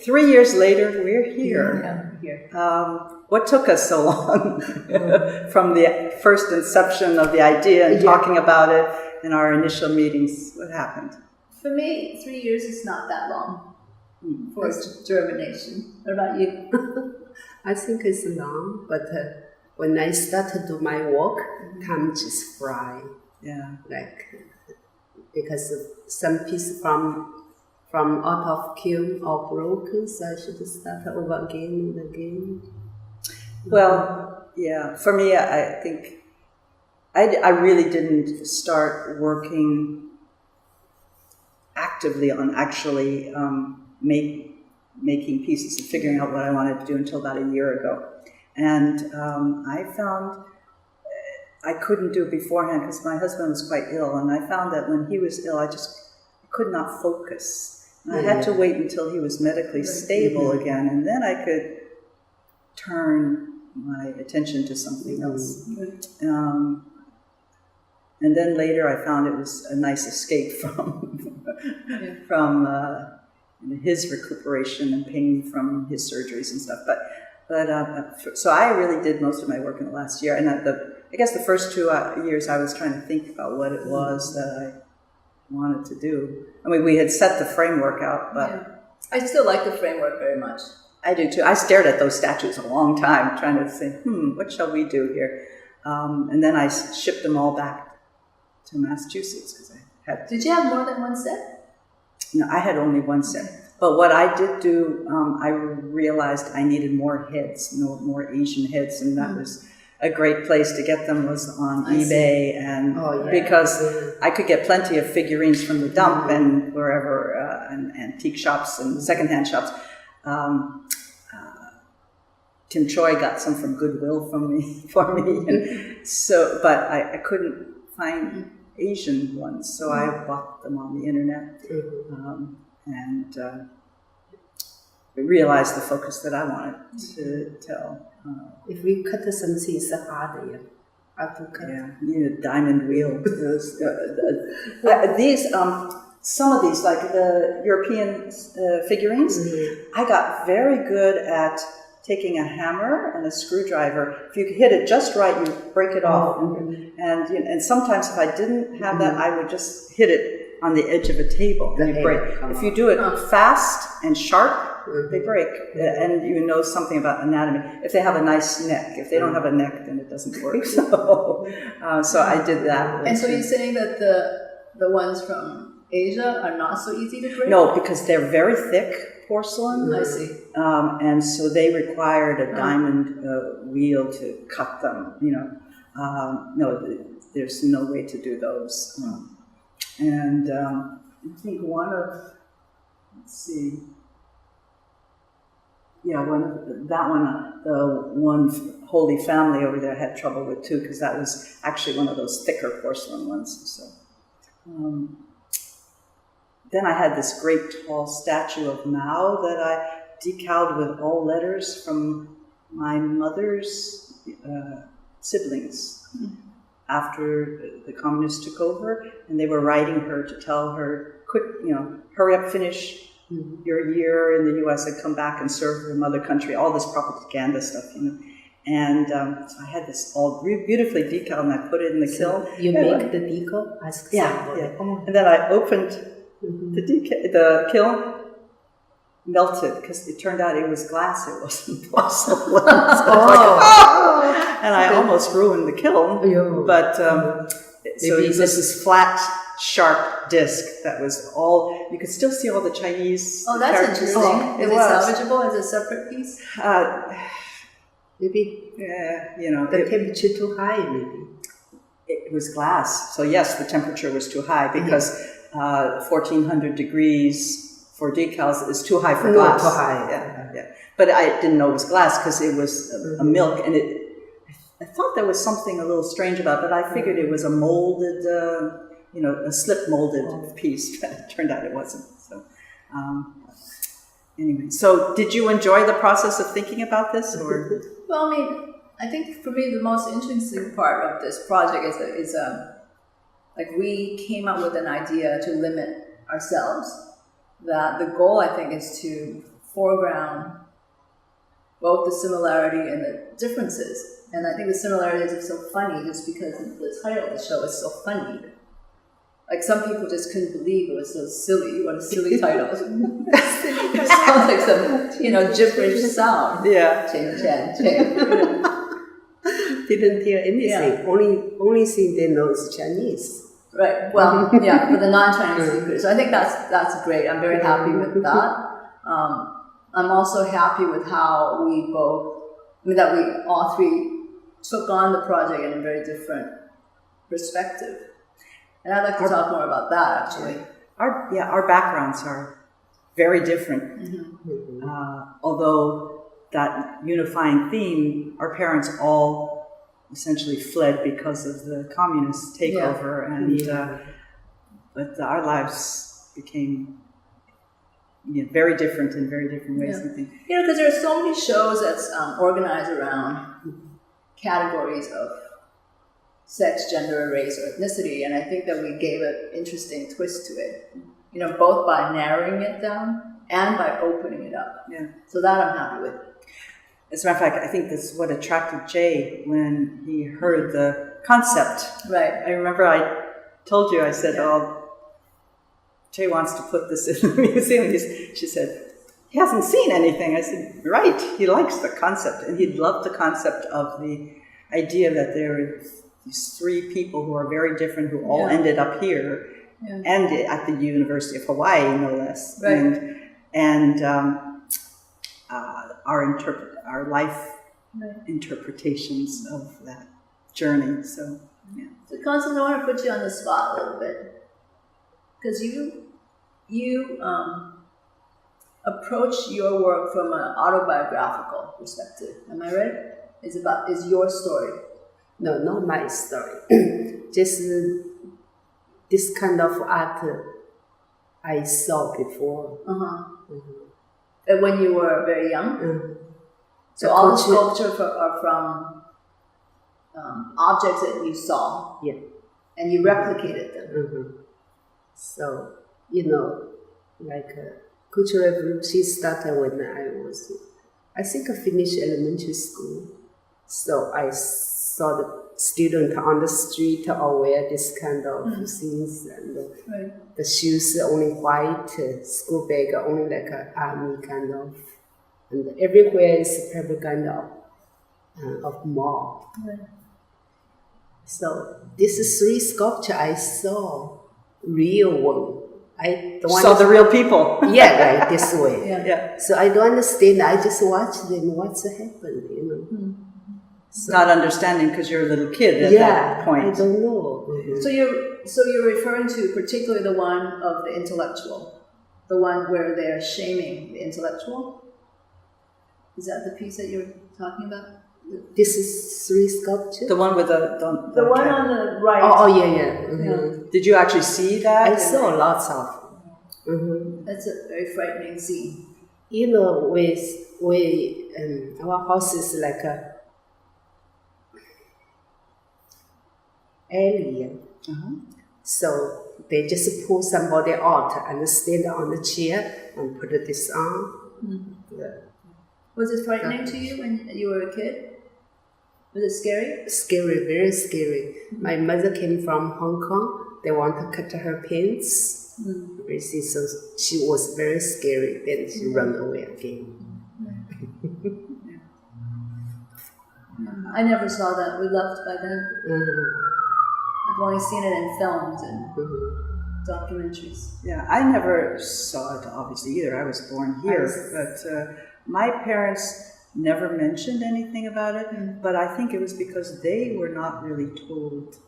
3 years later, we're here. Yeah. What took us so long from the first inception of the idea and talking about it in our initial meetings? What happened? For me, 3 years is not that long for germination. What about you? I think it's long, but when I start to do my work, time just fly. Yeah. Because some piece from out of kiln or broken, so I should start over again and again. Well, yeah. For me, I think I really didn't start working actively on actually making pieces and figuring out what I wanted to do until about a year ago. And I found I couldn't do it beforehand because my husband was quite ill, and I found that when he was ill, I just could not focus. And I had to wait until he was medically stable again, and then I could turn my attention to something else. And then later I found it was a nice escape from his recuperation and pain from his surgeries and stuff. So I really did most of my work in the last year. And I guess the first 2 years I was trying to think about what it was that I wanted to do. I mean, we had set the framework out, but... I still like the framework very much. I do too. I stared at those statues a long time, trying to say, what shall we do here? And then I shipped them all back to Massachusetts because I had... Did you have more than one set? No, I had only one set. But what I did do, I realized I needed more heads, more Asian heads, and that was a great place to get them was on eBay, and because I could get plenty of figurines from the dump and wherever, and antique shops and secondhand shops. Tim Choi got some from Goodwill for me, and so, but I couldn't find Asian ones, so I bought them on the internet, and realized the focus that I wanted to tell. If we cut something, it's harder. Yeah, you need a diamond wheel. Some of these, like the European figurines, I got very good at taking a hammer and a screwdriver. If you hit it just right, you break it off. And sometimes if I didn't have that, I would just hit it on the edge of a table and you break. If you do it fast and sharp, they break. And you know something about anatomy. If they have a nice neck. If they don't have a neck, then it doesn't work. So I did that. And so you're saying that the ones from Asia are not so easy to break? No, because they're very thick porcelain. I see. And so they required a diamond wheel to cut them, no, there's no way to do those. And I think the one Holy Family over there had trouble with too, because that was actually one of those thicker porcelain ones. So then I had this great tall statue of Mao that I decaled with all letters from my mother's siblings after the communists took over, and they were writing her to tell her, quick, hurry up, finish your year in the U.S. and come back and serve your mother country, all this propaganda stuff, And so I had this all beautifully decaled, and I put it in the kiln. You make the decal? Yeah. And then I opened the kiln, melted, because it turned out it was glass, it wasn't porcelain. And I almost ruined the kiln, but so it was this flat, sharp disc that was all, you could still see all the Chinese characters. Interesting. Is it salvageable as a separate piece? Maybe, the temperature too high, maybe. It was glass, so yes, the temperature was too high because 1400 degrees for decals is too high for glass. Too high. Yeah. But I didn't know it was glass because it was a milk, and I thought there was something a little strange about it, but I figured it was a molded, a slip molded piece. But it turned out it wasn't. So anyway, so did you enjoy the process of thinking about this, or? Well, I think for me the most interesting part of this project is we came up with an idea to limit ourselves. That the goal, I think, is to foreground both the similarity and the differences. And I think the similarities are so funny just because the title of the show is so funny. Like some people just couldn't believe it was so silly. What a silly title! It sounds like some gibberish sound. Yeah. Chen Chen. Didn't hear anything. Yeah. Only thing they know is Chinese. Right. Well, yeah, for the non-Chinese speakers. So I think that's great. I'm very happy with that. I'm also happy with how we all three took on the project in a very different perspective. And I'd like to talk more about that, actually. Our backgrounds are very different. Although that unifying theme, our parents all essentially fled because of the communist takeover, but our lives became very different in very different ways. I think. Because there are so many shows that's organized around categories of sex, gender, race, or ethnicity, and I think that we gave an interesting twist to it. Both by narrowing it down and by opening it up. Yeah. So that I'm happy with. As a matter of fact, I think this is what attracted Jay when he heard the concept. Right. I remember I told you, I said, Jay wants to put this in the museum. She said, he hasn't seen anything. I said, right, he likes the concept. And he loved the concept of the idea that there are these three people who are very different, who all ended up here, and at the University of Hawaii, no less. Right. And our life interpretations of that journey. So, So, Constance, I want to put you on the spot a little bit, because you approach your work from an autobiographical perspective. Am I right? It's your story. No, not my story. Just this kind of art I saw before. When you were very young? So all the sculptures are from objects that you saw. Yeah. And you replicated them. So, like Cultural Revolution started when I think I finished elementary school. So I saw the student on the street or wear this kind of things, and the shoes only white, school bag only like an army kind of, and everywhere is propaganda of mob. So this is three sculpture I saw, real one. I don't saw the real people. Yeah, right, this way. Yeah. So I don't understand. I just watch them. What's happened, So, not understanding because you're a little kid at that point. I don't know. So you're referring to particularly the one of the intellectual, the one where they're shaming the intellectual? Is that the piece that you're talking about? This is three sculpture. The one with the one on the right. Oh yeah. Did you actually see that? I saw lots of them. That's a very frightening scene. Our house is like a alien. So they just pull somebody out and stand on the chair and put this on. Was it frightening to you when you were a kid? Was it scary? Scary, very scary. My mother came from Hong Kong. They want to cut her pants. So she was very scary. Then she ran away again. I never saw that. We left by then. I've only seen it in films and documentaries. Yeah, I never saw it obviously either. I was born here, but my parents never mentioned anything about it, but I think it was because they were not really told.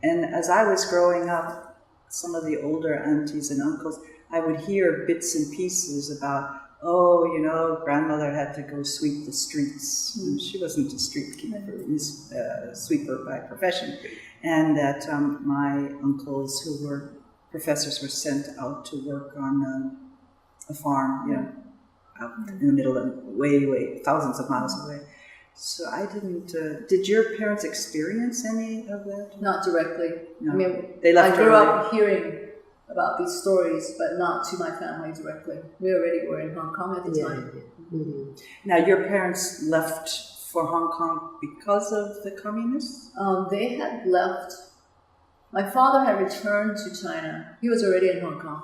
And as I was growing up, some of the older aunties and uncles, I would hear bits and pieces about, grandmother had to go sweep the streets. She wasn't a street keeper, sweeper by profession. And that my uncles who were professors were sent out to work on a farm, out in the middle of way, thousands of miles away. So I didn't. Did your parents experience any of that? Not directly. No. I mean, they left I grew up hearing about these stories, but not to my family directly. We already were in Hong Kong at the time. Mm-hmm. Now, your parents left for Hong Kong because of the communists? They had left. My father had returned to China. He was already in Hong Kong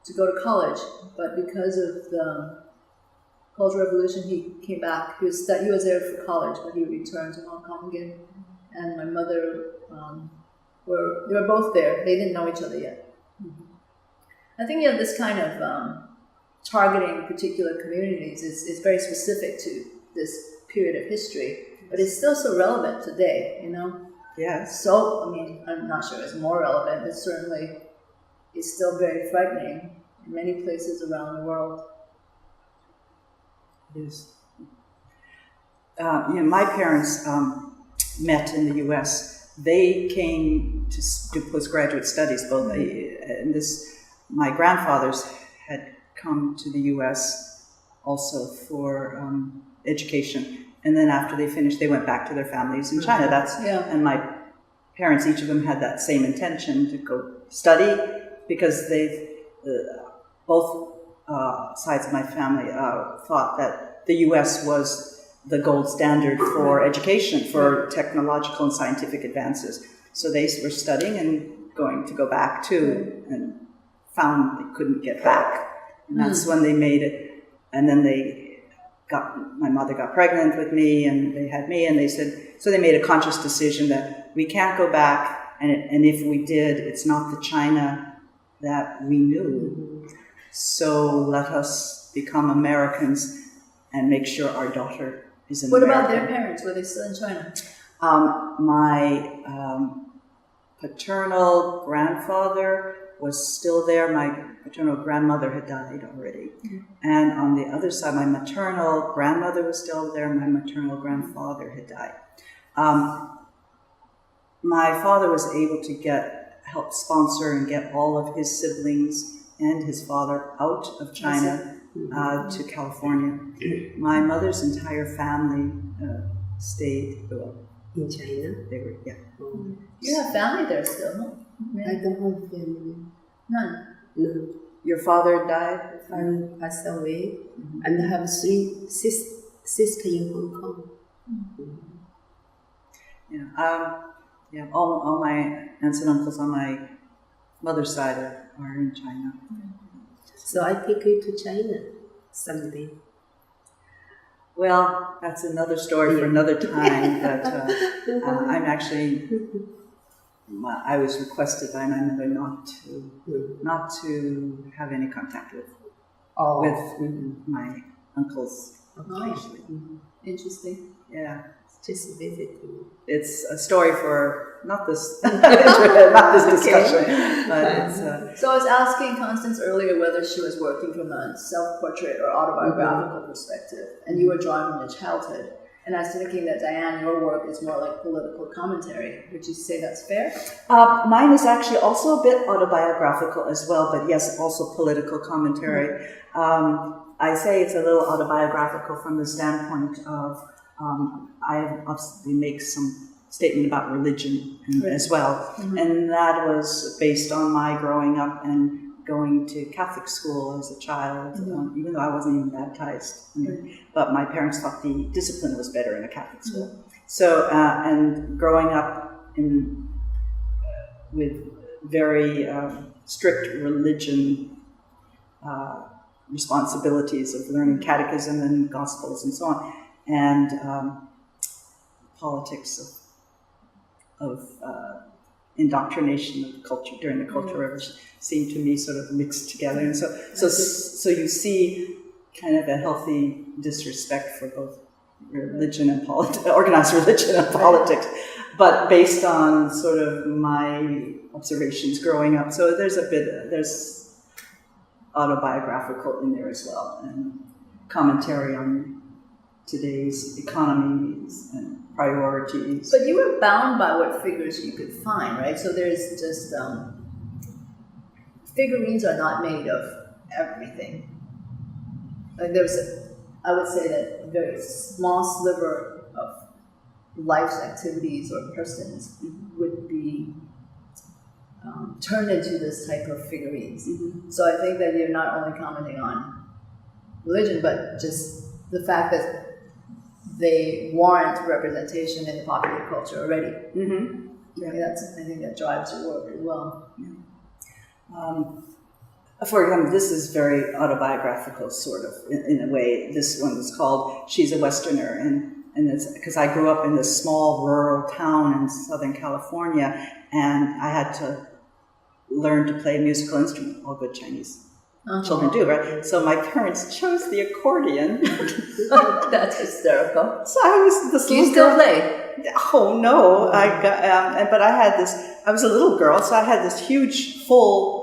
to go to college, but because of the Cultural Revolution, he came back. He was there for college, but he returned to Hong Kong again. And my mother, they were both there. They didn't know each other yet. I think this kind of targeting particular communities is very specific to this period of history, but it's still so relevant today, Yes. So, I mean, I'm not sure it's more relevant, but certainly it's still very frightening in many places around the world. Yes. My parents met in the U.S. They came to do postgraduate studies. Both, my grandfathers had come to the U.S. also for education, and then after they finished, they went back to their families in China. And my parents, each of them had that same intention to go study, because both sides of my family thought that the U.S. was the gold standard for education, for technological and scientific advances. So they were studying and going to go back too, and found they couldn't get back. And that's when they made it. And then my mother got pregnant with me, and they had me, and they said, so they made a conscious decision that we can't go back, and if we did, it's not the China that we knew. So let us become Americans and make sure our daughter is an American. What about their parents? Were they still in China? My paternal grandfather was still there. My paternal grandmother had died already. And on the other side, my maternal grandmother was still there. My maternal grandfather had died. My father was able to help sponsor and get all of his siblings and his father out of China to California. My mother's entire family stayed in China. They were, yeah. You have family there still, huh? I don't have family. None. No. Your father died? Father passed away, and I have 3 sisters in Hong Kong. Yeah. All my aunts and uncles on my mother's side are in China. So I take you to China someday. Well, that's another story for another time. But I'm actually, I was requested by my mother not to have any contact with my uncles. Actually, Interesting. yeah. Just visit me. It's a story for not this discussion, but it's. So I was asking Constance earlier whether she was working from a self-portrait or autobiographical perspective, and you were drawing from your childhood. And I was thinking that, Diane, your work is more like political commentary. Would you say that's fair? Mine is actually also a bit autobiographical as well, but yes, also political commentary. I say it's a little autobiographical from the standpoint of I obviously make some statement about religion as well, and that was based on my growing up and going to Catholic school as a child, even though I wasn't even baptized. But my parents thought the discipline was better in a Catholic school. So, and growing up with very strict religion responsibilities of learning catechism and gospels and so on, and politics of indoctrination of culture during the Cultural Revolution seemed to me sort of mixed together. And so you see kind of a healthy disrespect for both religion and organized religion and politics, but based on sort of my observations growing up. So there's autobiographical in there as well, and commentary on today's economies and priorities. But you were bound by what figures you could find, right? So there's just figurines are not made of everything. Like I would say that a very small sliver of life's activities or persons would be turned into this type of figurines. So I think that you're not only commenting on religion, but just the fact that they warrant representation in popular culture already. I think that drives your work as well. For example, this is very autobiographical, sort of, in a way. This one is called "She's a Westerner," and it's because I grew up in this small rural town in Southern California, and I had to learn to play a musical instrument. All good Chinese children do, right? So my parents chose the accordion. That's hysterical. So I was this. Do you still play? Oh no! I got, but I had this. I was a little girl, so I had this huge full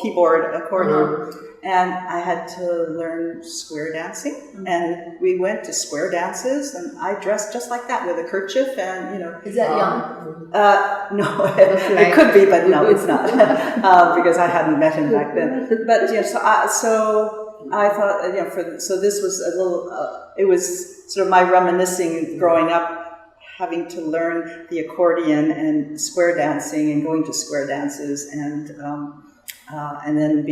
keyboard accordion, and I had to learn square dancing. And we went to square dances, and I dressed just like that with a kerchief, and you know. Is that young? No, it could be, but no, it's not, because I hadn't met him back then. But you know, so I thought, you know, so this was a little. It was sort of my reminiscing growing up, having to learn the accordion and square dancing and going to square dances and then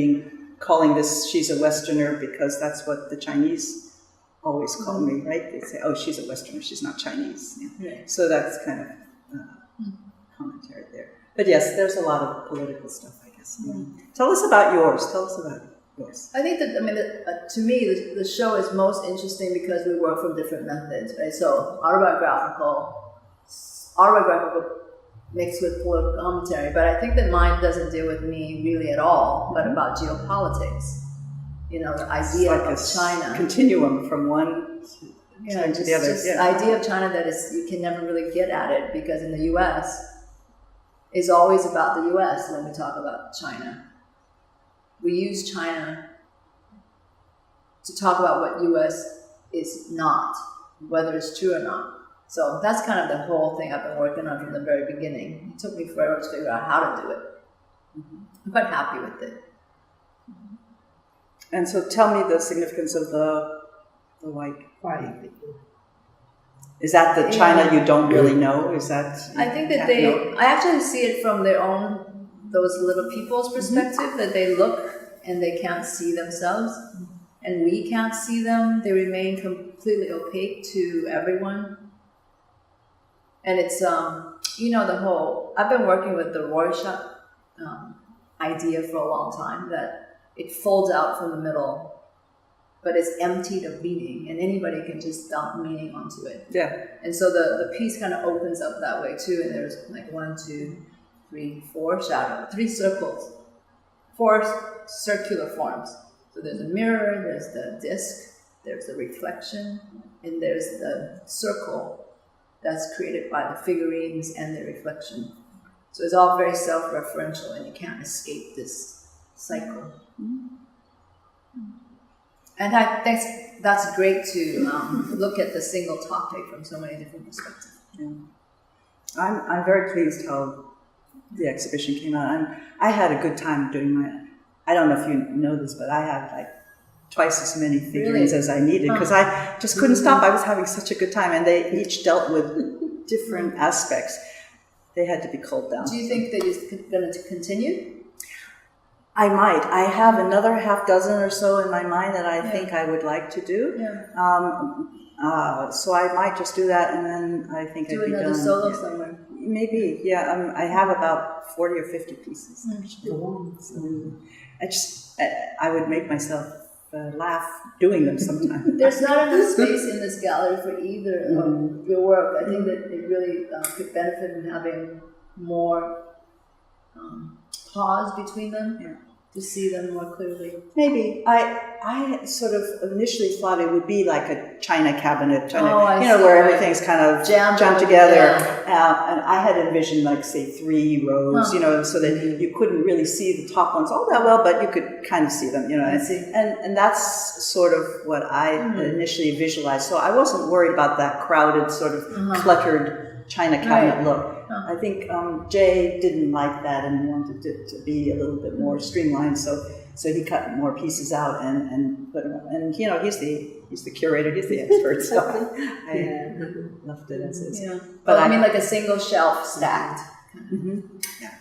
calling this "she's a Westerner" because that's what the Chinese always call me, right? They say, "Oh, she's a Westerner, she's not Chinese." Yeah. So that's kind of commentary there. But yes, there's a lot of political stuff, I guess. Tell us about yours. I think that, to me, the show is most interesting because we work from different methods, right? So autobiographical mixed with political commentary, but I think that mine doesn't deal with me really at all, but about geopolitics. You know, the idea of China. Continuum from one to the other. The idea of China that you can never really get at it, because in the U.S. is always about the U.S. when we talk about China. We use China to talk about what U.S. is not, whether it's true or not. So that's kind of the whole thing I've been working on from the very beginning. It took me forever to figure out how to do it. I'm quite happy with it. And so tell me the significance of the white. Is that the China you don't really know? Is that... I think that I actually see it from those little people's perspective, that they look and they can't see themselves, and we can't see them. They remain completely opaque to everyone. And it's, I've been working with the Rorschach idea for a long time, that it folds out from the middle, but it's emptied of meaning, and anybody can just dump meaning onto it. Yeah. And so the piece kind of opens up that way too, and there's like 1, 2, 3, 4 shadows, 3 circles, 4 circular forms. So there's a mirror, there's the disc, there's the reflection, and there's the circle that's created by the figurines and the reflection. So it's all very self-referential, and you can't escape this cycle. And I think that's great to look at the single topic from so many different perspectives. Yeah. I'm very pleased how the exhibition came out. I had a good time doing I don't know if you know this, but I had like twice as many figurines as I needed, because I just couldn't stop. I was having such a good time, and they each dealt with different aspects. They had to be culled down. Do you think that you're going to continue? I might. I have another half dozen or so in my mind that I think I would like to do. Yeah. So I might just do that, and then I think do I'd be done. Do another solo somewhere. Maybe, yeah. I have about 40 or 50 pieces. So I would make myself laugh doing them sometime. There's not enough space in this gallery for either of your work. I think that it really could benefit from having more pause between them to see them more clearly. Maybe. I sort of initially thought it would be like a China cabinet, where everything's kind of jammed together. Yeah. And I had envisioned, like, say, 3 rows, so that you couldn't really see the top ones all that well, but you could kind of see them, I see. And that's sort of what I initially visualized. So I wasn't worried about that crowded, sort of cluttered China cabinet look. I think Jay didn't like that and wanted it to be a little bit more streamlined, so he cut more pieces out and put them up. And he's the curator, he's the expert, so I left it as is. Yeah. But I mean, like a single shelf stacked. Yeah.